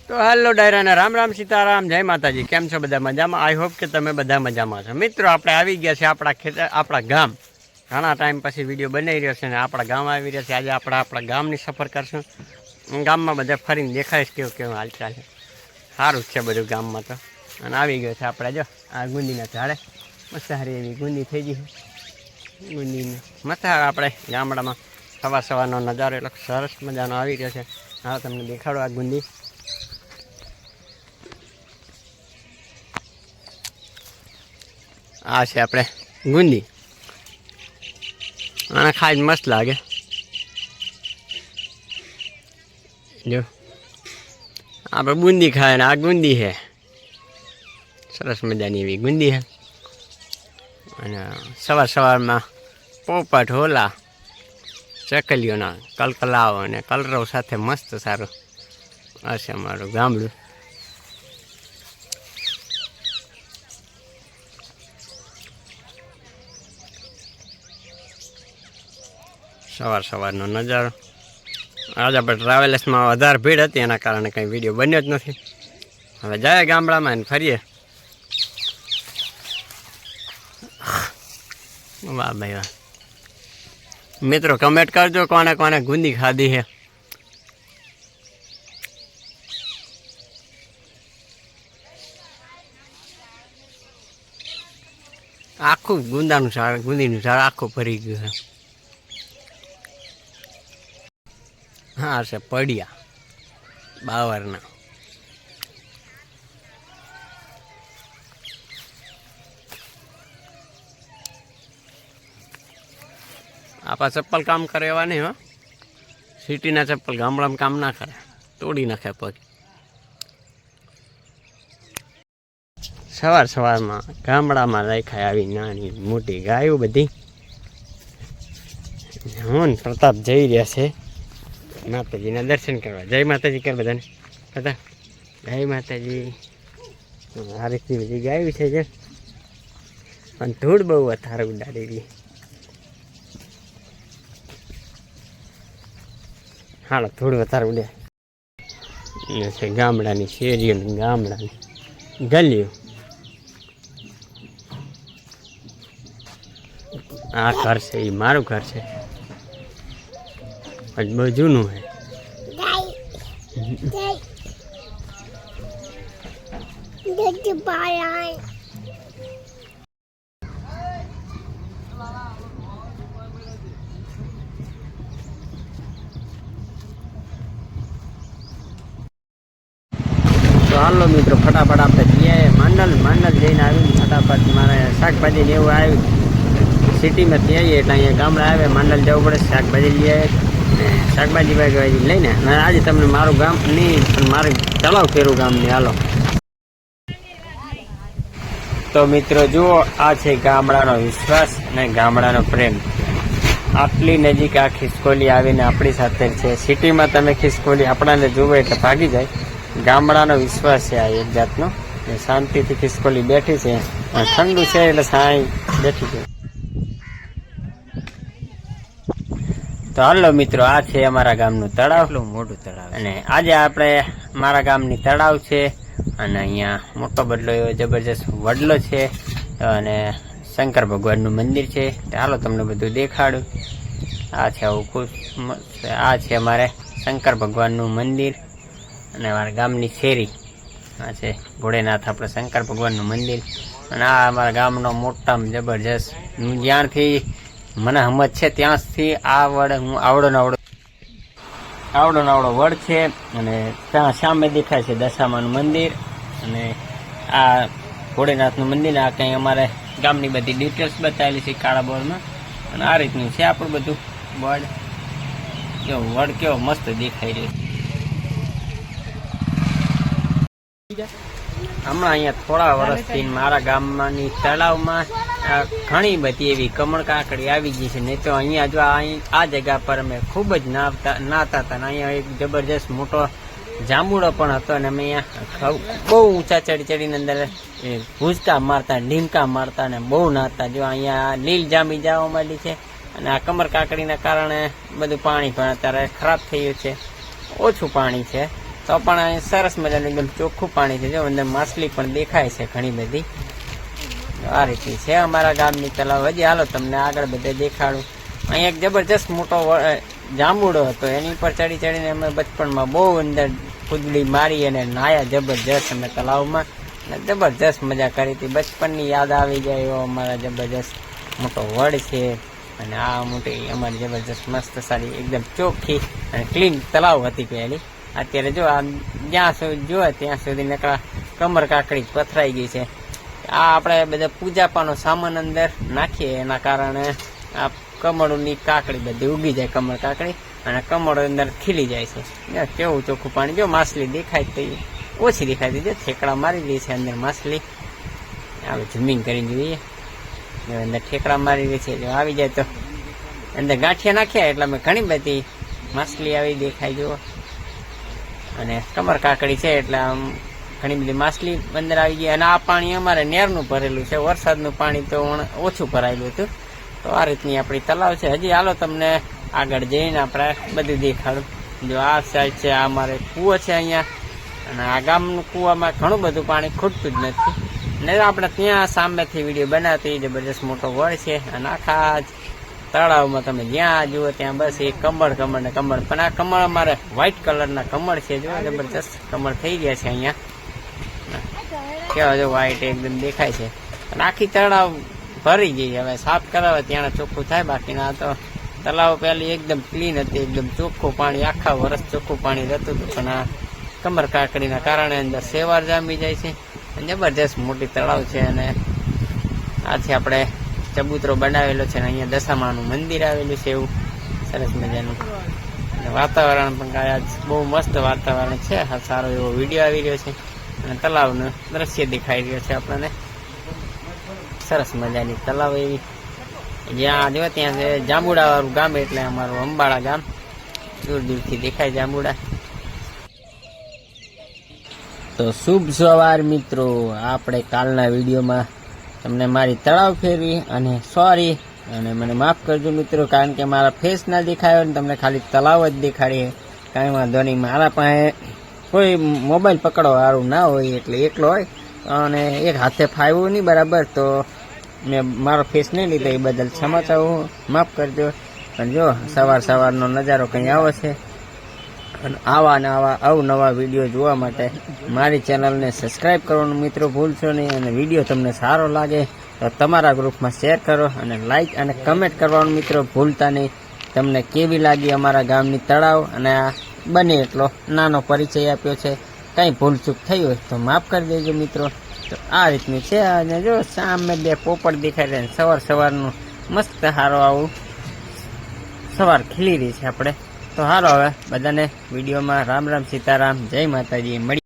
તો હેલો ડાયરાને રામ રામ સીતારામ જય માતાજી. કેમ છો બધા મજામાં? આઈ હોપ કે તમે બધા મજામાં છો. મિત્રો આપણે આવી ગયા છે આપણા ગામ. ઘણા ટાઈમ પછી વિડીયો બનાવી રહ્યો છે ને આપણા ગામ આવી રહ્યા છે. આજે આપણા ગામની સફર કરશું. ગામમાં બધા ફરીને દેખાઈશ કેવું હાલચાલ છે. સારું જ છે બધું ગામમાં તો. અને આવી ગયો છે આપણે જો આ ગુંદીના ઝાડે મસ્ત સારી એવી ગુંદી થઈ ગઈ છે. ગુંદીને મસ્ત આપણે ગામડામાં સવારનો નજારો એટલે સરસ મજાનો આવી રહ્યો છે. હા તમને દેખાડો આ ગુંદી. આ છે આપણે ગુંદી. આને ખાઈ મસ્ત લાગે. જો આપણે બુંદી ખાય ને આ ગુંદી છે. સરસ મજાની એવી ગુંદી છે. અને સવારમાં પોપટ હોલા ચકલીઓના કલકલાવો અને કલરવ સાથે મસ્ત સારું આ છે અમારું ગામડું. સવારનો નજારો. આજે આપણે ટ્રાવેલ્સમાં વધારે ભીડ હતી એના કારણે કંઈ વિડીયો બન્યો જ નથી. હવે જાય ગામડામાં ને ફરીએ. વાહ ભાઈ વાહ. મિત્રો કમેન્ટ કરજો કોને કોને ગુંદી ખાધી છે. આખું ગુંદીનું ઝાડ આખું ભરી ગયું છે. હા છે પડિયા બાવરના. આપા ચપ્પલ કામ કરે એવા નહીં હો. સિટીના ચપ્પલ ગામડામાં કામ ના કરે, તોડી નાખે પગ. સવારમાં ગામડામાં રાખાય આવી નાની મોટી ગાયો બધી. હું પ્રતાપ જઈ રહ્યા છે માતાજીના દર્શન કરવા. જય માતાજી કર બધાને. બધા જય માતાજી. આ રીતની બધી ગાયું છે જે પણ ધૂળ બહુ વધારે ઉડાડી રહી. હાલો ધૂળ વધારે ઉડે છે. ગામડાની શેરીઓ ગામડાની ગલીઓ. આ ઘર છે એ મારું ઘર છે. બહુ જૂનું છે. તો હાલો મિત્રો ફટાફટ આપણે જઈએ માંડલ જઈને આવીને ફટાફટ મારે શાકભાજી ને એવું આવ્યું. સિટીમાંથી આવીએ એટલે અહીંયા ગામડા આવે માંડલ જવું પડે. શાકભાજી લઈ આવે ને શાકભાજી લઈને આજે તમને મારું ગામ નહીં પણ મારું તળાવ ફેરું ગામની હાલો. તો મિત્રો જુઓ આ છે ગામડાનો વિશ્વાસ અને ગામડાનો પ્રેમ. આટલી નજીક આ ખિસકોલી આવીને આપણી સાથે છે. સિટીમાં તમે ખિસકોલી આપણાને જુઓ એટલે ભાગી જાય. ગામડાનો વિશ્વાસ છે આ એક જાતનો. શાંતિથી ખિસકોલી બેઠી છે. ઠંડુ છે એટલે સાંઈ બેઠી છે. તો હાલો મિત્રો આ છે અમારા ગામનું તળાવ. મોટું તળાવ. અને આજે આપણે મારા ગામની તળાવ છે. અને અહીંયા મોટો બદલો એવો જબરજસ્ત વડલો છે. અને શંકર ભગવાનનું મંદિર છે. હાલો તમને બધું દેખાડું. આ છે આવું આ છે અમારે શંકર ભગવાનનું મંદિર અને અમારા ગામની શેરી. આ છે ભોળેનાથ આપણે શંકર ભગવાનનું મંદિર. અને આ અમારા ગામનો મોટામાં જબરજસ્ત જ્યાંથી મને સમજ છે ત્યાંથી આ વડ હું આવડો નાવડો વડ છે. અને ત્યાં સામે દેખાય છે દશામાનું મંદિર અને આ ભોળેનાથનું મંદિર. આ કંઈ અમારે ગામની બધી ડિટેલ્સ બતાવેલી છે કાળા બોર્ડમાં. અને આ રીતનું છે આપણું બધું વડ. વડ કેવો મસ્ત દેખાઈ રહ્યો. હમણાં અહીંયા થોડા વર્ષથી મારા ગામમાંની તળાવમાં ઘણી બધી એવી કમળ કાકડી આવી ગઈ છે. નહીં તો અહીંયા જો આ જગ્યા પર અમે ખૂબ જ નાતા હતા. અને અહીંયા એક જબરજસ્ત મોટો જાંબુડો પણ હતો. અને અમે અહીંયા બહુ ઊંચા ચડીને અંદર ભૂસકા મારતા ઢીમકા મારતા અને બહુ નાતા. જો અહીંયા લીલ જામી જવા માંડી છે. અને આ કમર કાકડીના કારણે બધું પાણી પણ અત્યારે ખરાબ થઈ ગયું છે. ઓછું પાણી છે તો પણ અહીં સરસ મજાનું એકદમ ચોખ્ખું પાણી છે. જો અંદર માછલી પણ દેખાય છે ઘણી બધી. આ રીતની છે અમારા ગામની તલાવ. હજી હાલો તમને આગળ બધે દેખાડું. અહીં એક જબરજસ્ત મોટો જાંબુડો હતો, એની પર ચડી ચડીને અમે બચપણમાં બહુ અંદર કૂદડી મારી અને નાયા જબરજસ્ત અમે તલાવમાં. અને જબરજસ્ત મજા કરી હતી. બચપનની યાદ આવી જાય એવો અમારા જબરજસ્ત મોટો વડ છે. અને આ મોટી અમારી જબરજસ્ત મસ્ત સારી એકદમ ચોખ્ખી અને ક્લીન તલાવ હતી પહેલી. અત્યારે જો આ જ્યાં સુધી જોવે ત્યાં સુધી નકરા કમર કાકડી પથરાઈ ગઈ છે. આ આપણે બધા પૂજાપાનો સામાન અંદર નાખીએ એના કારણે આ કમળની કાકડી બધી ઉગી જાય, કમળ કાકડી, અને કમળ અંદર ખીલી જાય છે. કેવું ચોખ્ખું પાણી. જો માછલી દેખાય તો ઓછી દેખાતી છે, ઠેકડા મારી રહી છે અંદર માછલી. હવે ઝૂમિંગ કરીને જોઈએ. અંદર ઠેકડા મારી રહી છે. જો આવી જાય તો અંદર ગાંઠિયા નાખ્યા એટલે અમે ઘણી બધી માછલી આવી દેખાય. જો અને કમર કાકડી છે એટલે આમ ઘણી બધી માછલી અંદર આવી ગઈ. અને આ પાણી અમારે નેરનું ભરેલું છે, વરસાદનું પાણી તો ઓછું ભરાયેલું હતું. તો આ રીતની આપણી તલાવ છે. હજી હાલો તમને આગળ જઈને આપણે બધું દેખાડું. જો આ સાઈડ છે, આ અમારે કૂવો છે અહીંયા. અને આ ગામનું કૂવામાં ઘણું બધું પાણી ખૂટતું જ નથી. ને આપણે ત્યાં સામેથી વિડીયો બનાવતી જબરજસ્ત મોટો વડ છે. અને આખા જ તળાવમાં તમે જ્યાં જુઓ ત્યાં બસ એ કમળ ને કમળ. પણ આ કમળ અમારે વ્હાઈટ કલરના કમળ છે. જો જબરજસ્ત કમળ થઈ ગયા છે અહીંયા. કેવા જો વ્હાઈટ એકદમ દેખાય છે. અને આખી તળાવ ભરી ગઈ. હવે સાફ કરાવે ત્યાં ચોખ્ખું થાય. બાકીના તો તલાવ પહેલી એકદમ ક્લીન હતી, એકદમ ચોખ્ખું પાણી, આખા વર્ષ ચોખ્ખું પાણી રહેતું હતું. પણ આ કમર કાકડીના કારણે અંદર સેવાર જામી જાય છે. જબરજસ્ત મોટી તળાવ છે. અને આથી આપણે ચબૂતરો બનાવેલો છે. અને અહીંયા દશામાનું મંદિર આવેલું છે એવું સરસ મજાનું. અને વાતાવરણ પણ આજ બહુ મસ્ત વાતાવરણ છે. સારો એવો વિડીયો આવી રહ્યો છે. અને તલાવનું દ્રશ્ય દેખાઈ રહ્યો છે આપણને. સરસ મજાની તલાવ એવી. જ્યાં જો ત્યાં છે જાંબુડા વાળું ગામ, એટલે અમારું અંબાળા ગામ. દૂર દૂરથી દેખાય જાંબુડા. તો શુભ સવાર મિત્રો. આપણે કાલના વિડીયોમાં તમને મારી તળાવ ફેરવી અને સોરી અને મને માફ કરજો મિત્રો, કારણ કે મારા ફેસ ના દેખાયો ને તમને ખાલી તલાવ જ દેખાડીએ. કાંઈ વાંધો નહીં. મારા પાસે કોઈ મોબાઈલ પકડવા વાળું ના હોય, એટલે એકલો હોય અને એક હાથે ફાવ્યું નહીં બરાબર, તો મેં મારો ફેસ નહીં લીધો. એ બદલ ક્ષમા ચાહું, માફ કરજો. પણ જો સવારનો નજારો કંઈ આવો છે. અને આવા ને આવા અવનવા વિડીયો જોવા માટે મારી ચેનલને સબસ્ક્રાઈબ કરવાનું મિત્રો ભૂલશો નહીં. અને વિડીયો તમને સારો લાગે તો તમારા ગ્રુપમાં શેર કરો અને લાઈક અને કમેન્ટ કરવાનું મિત્રો ભૂલતા નહીં. તમને કેવી લાગી અમારા ગામની તળાવ, અને આ બને એટલો નાનો પરિચય આપ્યો છે. કંઈ ભૂલચૂક થઈ હોય તો માફ કરી દેજો મિત્રો. તો આ રીતનું છે. અને જો સામે બે પોપટ દેખાય છે. સવારનું મસ્ત સારો આવું સવાર ખીલી રહી છે આપણે. તો હાલો હવે બધાને વિડીયોમાં રામ રામ સીતારામ, જય માતાજી. મળી